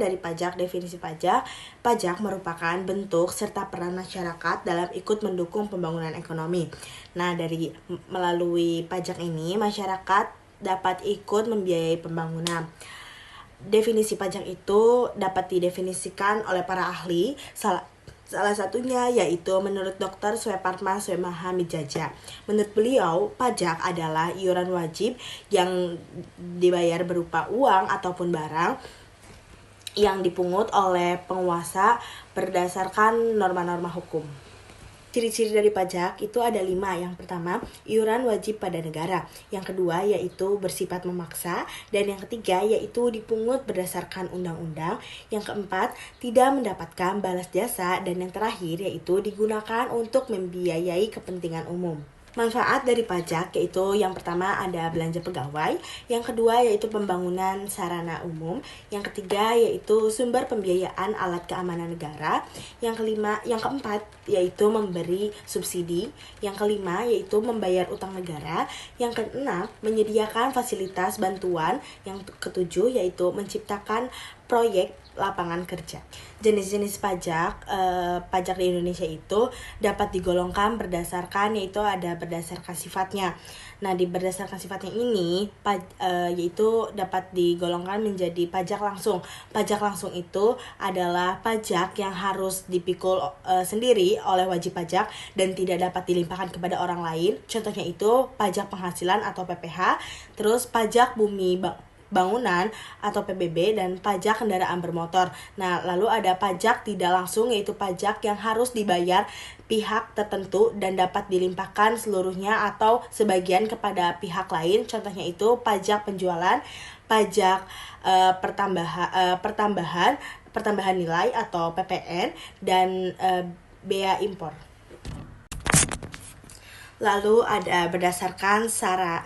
dari pajak. Definisi pajak. Pajak merupakan bentuk serta peran masyarakat dalam ikut mendukung pembangunan ekonomi. Nah, melalui pajak ini masyarakat dapat ikut membiayai pembangunan. Definisi pajak itu dapat didefinisikan oleh para ahli. Salah satunya yaitu menurut Dr. Swepartma Swemaha Mijaja. Menurut beliau, pajak adalah iuran wajib yang dibayar berupa uang ataupun barang yang dipungut oleh penguasa berdasarkan norma-norma hukum. Ciri-ciri dari pajak itu ada 5. Yang pertama, iuran wajib pada negara. Yang kedua, yaitu bersifat memaksa. Dan yang ketiga, yaitu dipungut berdasarkan undang-undang. Yang keempat, tidak mendapatkan balas jasa. Dan yang terakhir, yaitu digunakan untuk membiayai kepentingan umum. Manfaat dari pajak yaitu yang pertama ada belanja pegawai, yang kedua yaitu pembangunan sarana umum, yang ketiga yaitu sumber pembiayaan alat keamanan negara, yang keempat yaitu memberi subsidi, yang kelima yaitu membayar utang negara, yang keenam menyediakan fasilitas bantuan, yang ketujuh yaitu menciptakan proyek lapangan kerja. Jenis-jenis pajak di Indonesia itu dapat digolongkan yaitu ada berdasarkan sifatnya. Nah, di berdasarkan sifatnya ini yaitu dapat digolongkan menjadi pajak langsung. Pajak langsung itu adalah pajak yang harus dipikul sendiri oleh wajib pajak dan tidak dapat dilimpahkan kepada orang lain. Contohnya itu pajak penghasilan atau PPH, terus pajak bumi bangunan atau PBB, dan pajak kendaraan bermotor. Nah, lalu ada pajak tidak langsung yaitu pajak yang harus dibayar pihak tertentu dan dapat dilimpahkan seluruhnya atau sebagian kepada pihak lain. Contohnya itu pajak penjualan, pajak pertambahan nilai atau PPN, dan bea impor. Lalu ada berdasarkan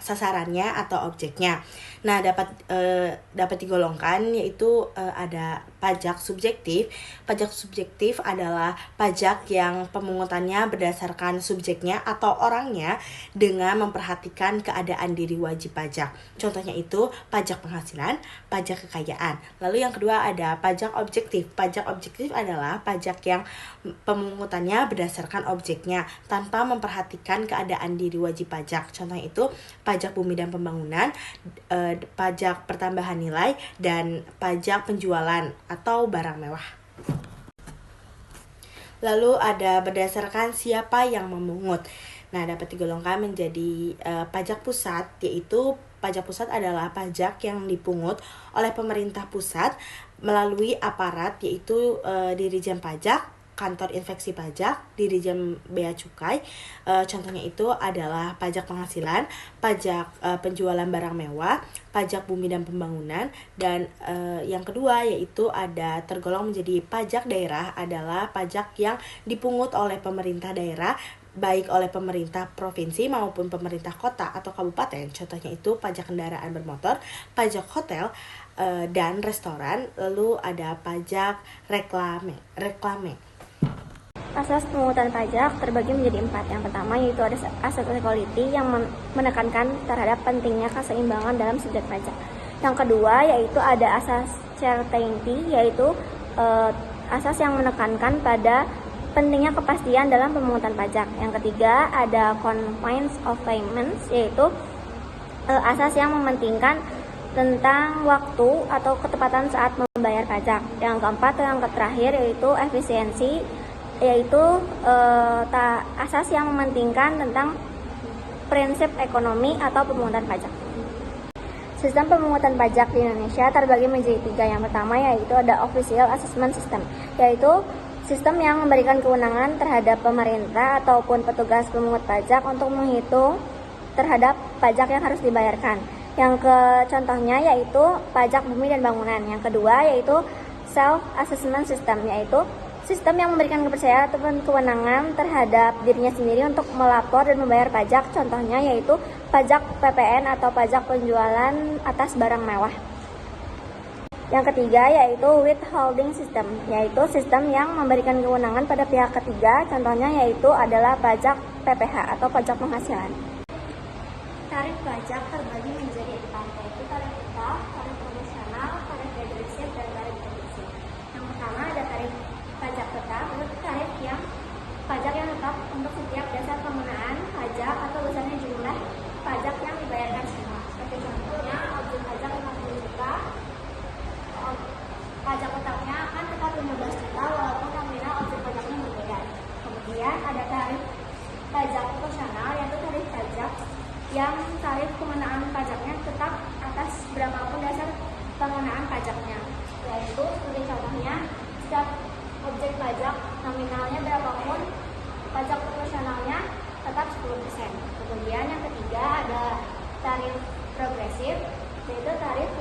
sasarannya atau objeknya. Nah, dapat digolongkan yaitu ada pajak subjektif. Pajak subjektif adalah pajak yang pemungutannya berdasarkan subjeknya atau orangnya dengan memperhatikan keadaan diri wajib pajak. Contohnya itu pajak penghasilan, pajak kekayaan. Lalu yang kedua ada pajak objektif. Pajak objektif adalah pajak yang pemungutannya berdasarkan objeknya tanpa memperhatikan keadaan diri wajib pajak. Contohnya itu pajak bumi dan pembangunan, pajak pertambahan nilai, dan pajak penjualan atau barang mewah. Lalu ada berdasarkan siapa yang memungut. Nah, dapat digolongkan menjadi pajak pusat, yaitu pajak pusat adalah pajak yang dipungut oleh pemerintah pusat melalui aparat, yaitu Dirijen Pajak, Kantor Inspeksi Pajak, Dirijen Bea Cukai. Contohnya itu adalah pajak penghasilan, pajak penjualan barang mewah, pajak bumi dan pembangunan, dan yang kedua yaitu ada tergolong menjadi pajak daerah, adalah pajak yang dipungut oleh pemerintah daerah, baik oleh pemerintah provinsi maupun pemerintah kota atau kabupaten. Contohnya itu pajak kendaraan bermotor, pajak hotel, dan restoran. Lalu ada pajak reklame. Asas pemungutan pajak terbagi menjadi 4. Yang pertama yaitu ada asas equality yang menekankan terhadap pentingnya keseimbangan dalam subjek pajak. Yang kedua yaitu ada asas certainty, yaitu asas yang menekankan pada pentingnya kepastian dalam pemungutan pajak. Yang ketiga ada convenience of payments, yaitu asas yang mementingkan tentang waktu atau ketepatan saat membayar pajak. Yang keempat, yang terakhir yaitu efisiensi, yaitu asas yang mementingkan tentang prinsip ekonomi atau pemungutan pajak. Sistem pemungutan pajak di Indonesia terbagi menjadi 3. Yang pertama yaitu ada official assessment system, yaitu sistem yang memberikan kewenangan terhadap pemerintah ataupun petugas pemungut pajak untuk menghitung terhadap pajak yang harus dibayarkan. Yang contohnya yaitu pajak bumi dan bangunan. Yang kedua yaitu self assessment system, yaitu sistem yang memberikan kepercayaan ataupun kewenangan terhadap dirinya sendiri untuk melapor dan membayar pajak. Contohnya yaitu pajak PPN atau pajak penjualan atas barang mewah. Yang ketiga yaitu withholding system, yaitu sistem yang memberikan kewenangan pada pihak ketiga. Contohnya yaitu adalah pajak PPH atau pajak penghasilan. Tarif pajak terbagi menjadi 4, yaitu tarif tetap, tarif proporsional, tarif regresi, dan tarif deduksi. setiap dasar pengenaan pajak atau besarnya jumlah pajak yang dibayarkan semua. Seperti contohnya, objek pajak 50 juta, pajak tetapnya akan tetap 15 juta walaupun nominal objek pajaknya berbeda. Kemudian ada tarif pajak proporsional, yaitu tarif pajak yang tarif pengenaan pajaknya tetap atas berapapun dasar pengenaan pajaknya. Yaitu seperti contohnya, setiap objek pajak nominalnya berapapun, pajak proporsionalnya tetap 10%. Kemudian yang ketiga ada tarif progresif, yaitu tarif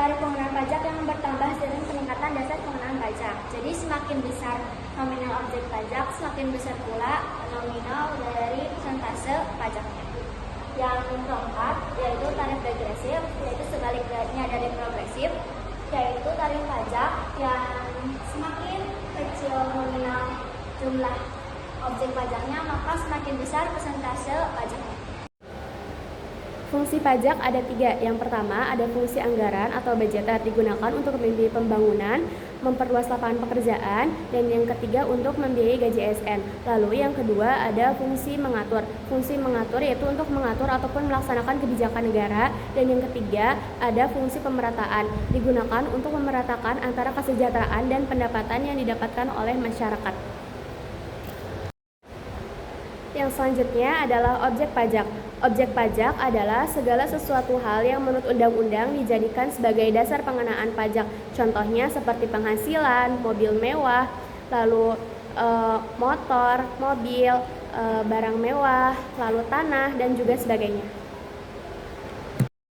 pengenaan pajak yang bertambah seiring peningkatan dasar pengenaan pajak. Jadi semakin besar nominal objek pajak, semakin besar pula nominal dari persentase pajaknya. Yang keempat yaitu tarif degresif, yaitu sebaliknya dari progresif, yaitu tarif pajak yang semakin kecil nominal jumlah objek pajaknya, maka semakin besar persentase pajaknya. Fungsi pajak ada 3. Yang pertama ada fungsi anggaran atau budgeter, digunakan untuk membiayai pembangunan, memperluas lapangan pekerjaan, dan yang ketiga untuk membiayai gaji ASN. Lalu yang kedua ada fungsi mengatur. Fungsi mengatur yaitu untuk mengatur ataupun melaksanakan kebijakan negara, dan yang ketiga ada fungsi pemerataan, digunakan untuk memeratakan antara kesejahteraan dan pendapatan yang didapatkan oleh masyarakat. Yang selanjutnya adalah objek pajak. Objek pajak adalah segala sesuatu hal yang menurut undang-undang dijadikan sebagai dasar pengenaan pajak. Contohnya seperti penghasilan, mobil mewah, lalu motor, mobil, barang mewah, lalu tanah, dan juga sebagainya.